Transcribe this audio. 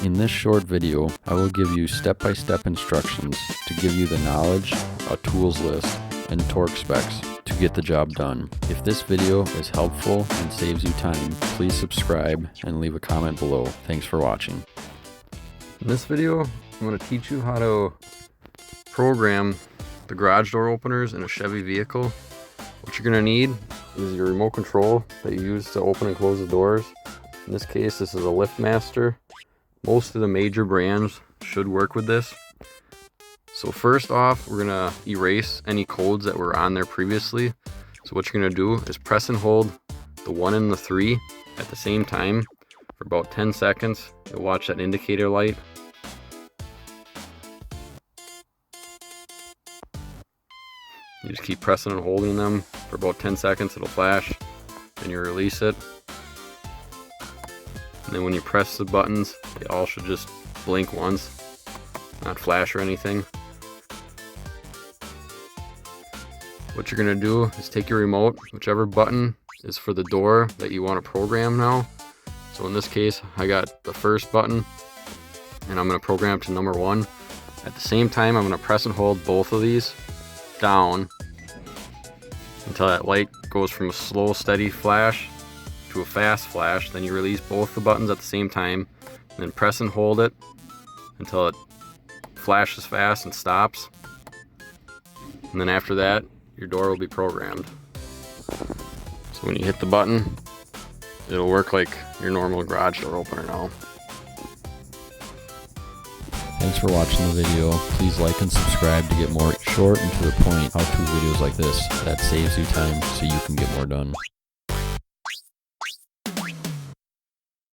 In this short video, I will give you step-by-step instructions to give you the knowledge, a tools list, and torque specs to get the job done. If this video is helpful and saves you time, please subscribe and leave a comment below. Thanks for watching. In this video, I'm going to teach you how to program the garage door openers in a Chevy vehicle. What you're going to need is your remote control that you use to open and close the doors. In this case, this is a LiftMaster. Most of the major brands should work with this. So first off, we're going to erase any codes that were on there previously. So what you're going to do is press and hold the 1 and the 3 at the same time for about 10 seconds. You'll watch that indicator light. You just keep pressing and holding them for about 10 seconds, it'll flash, then you release it. And then when you press the buttons, they all should just blink once, not flash or anything. What you're gonna do is take your remote, whichever button is for the door that you want to program now. So in this case, I got the first button, and I'm gonna program to number 1. At the same time, I'm gonna press and hold both of these down until that light goes from a slow, steady flash to a fast flash. Then you release both the buttons at the same time, and then press and hold it until it flashes fast and stops. And then after that, your door will be programmed. So when you hit the button, it'll work like your normal garage door opener now. Thanks for watching the video. Please like and subscribe to get more short and to the point how-to videos like this that saves you time so you can get more done.